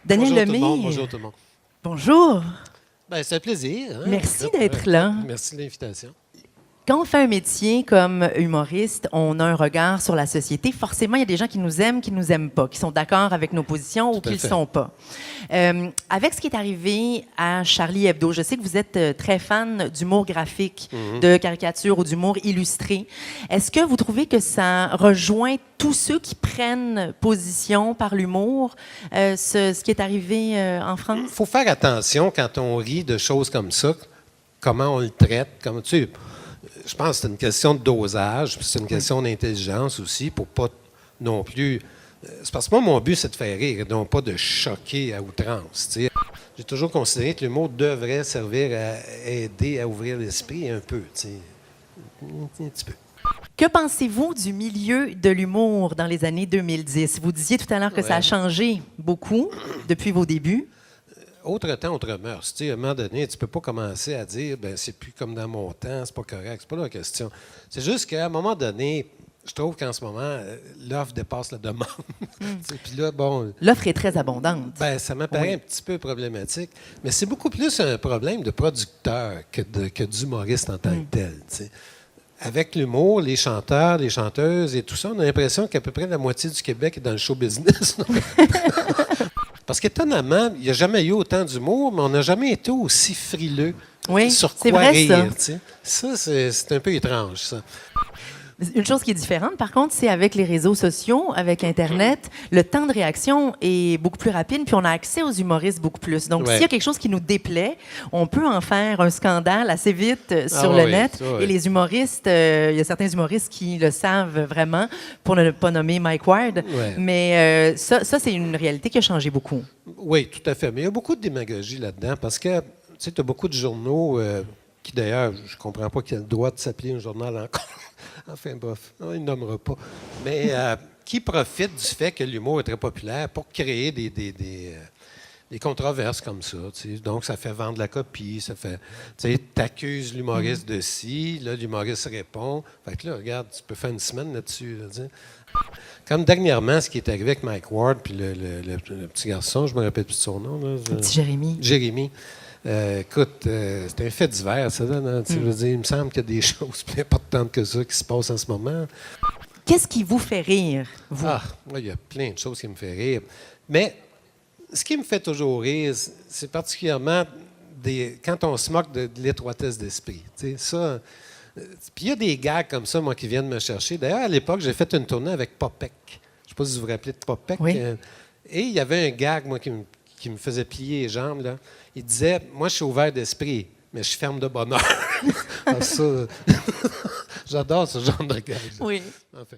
Daniel Bonjour tout le monde, Lemay. bonjour tout le monde. Bonjour. Ben, c'est un plaisir. Hein? Merci d'être là. Merci de l'invitation. Quand on fait un métier comme humoriste, on a un regard sur la société. Forcément, il y a des gens qui nous aiment pas, qui sont d'accord avec nos positions ou qui ne le sont pas. Avec ce qui est arrivé à Charlie Hebdo, je sais que vous êtes très fan d'humour graphique, de caricature ou d'humour illustré. Est-ce que vous trouvez que ça rejoint tous ceux qui prennent position par l'humour, ce qui est arrivé en France? Il faut faire attention quand on rit de choses comme ça, comment on le traite. Comme, tu sais, je pense que c'est une question de dosage, puis c'est une question d'intelligence aussi, pour pas non plus... C'est parce que moi, mon but, c'est de faire rire, non pas de choquer à outrance. Tu sais. J'ai toujours considéré que l'humour devrait servir à aider à ouvrir l'esprit un peu, tu sais. Un petit peu. Que pensez-vous du milieu de l'humour dans les années 2010? Vous disiez tout à l'heure que ça a changé beaucoup depuis vos débuts. Autre temps, autre mœurs. Tu sais, à un moment donné, tu ne peux pas commencer à dire ben c'est plus comme dans mon temps, c'est pas correct. C'est pas la question. C'est juste qu'à un moment donné, je trouve qu'en ce moment, l'offre dépasse la demande. Puis là, bon. L'offre est très abondante. Ben, ça m'apparaît un petit peu problématique. Mais c'est beaucoup plus un problème de producteur que d'humoriste en tant que tel. Tu sais. Avec l'humour, les chanteurs, les chanteuses et tout ça, on a l'impression qu'à peu près la moitié du Québec est dans le show business. Parce qu'étonnamment, il n'y a jamais eu autant d'humour, mais on n'a jamais été aussi frileux sur quoi vrai, rire. ça. Ça, c'est un peu étrange, ça. Une chose qui est différente, par contre, c'est avec les réseaux sociaux, avec Internet, le temps de réaction est beaucoup plus rapide, puis on a accès aux humoristes beaucoup plus. Donc, s'il y a quelque chose qui nous déplaît, on peut en faire un scandale assez vite sur le net. Et les humoristes, il y a certains humoristes qui le savent vraiment, pour ne pas nommer Mike Ward. Mais ça, c'est une réalité qui a changé beaucoup. Oui, tout à fait. Mais il y a beaucoup de démagogie là-dedans, parce que, tu sais, tu as beaucoup de journaux qui, d'ailleurs, je ne comprends pas qui a le droit de s'appeler un journal encore. Enfin, bref, il ne nommera pas. Mais qui profitent du fait que l'humour est très populaire pour créer des controverses comme ça. T'sais. Donc, ça fait vendre la copie, ça fait... Tu accuses l'humoriste de ci, là, l'humoriste répond. Fait que là, regarde, tu peux faire une semaine là-dessus. Là, comme dernièrement, ce qui est arrivé avec Mike Ward, puis le petit garçon, je me rappelle plus de son nom. Là, le petit Jérémy. Jérémy. Écoute, c'est un fait divers, ça. Là, je veux dire, il me semble qu'il y a des choses plus importantes que ça qui se passent en ce moment. Qu'est-ce qui vous fait rire, vous? Moi, il y a plein de choses qui me font rire. Mais ce qui me fait toujours rire, c'est particulièrement quand on se moque de l'étroitesse d'esprit. Ça. Puis il y a des gags comme ça, moi, qui viennent me chercher. D'ailleurs, à l'époque, j'ai fait une tournée avec Popek. Je ne sais pas si vous vous rappelez de Popek. Oui. Et il y avait un gag, moi, qui me faisait plier les jambes. Là. Il disait, moi, je suis ouvert d'esprit, mais je suis ferme de bonheur. Ça, j'adore ce genre de gag. Oui. Enfin.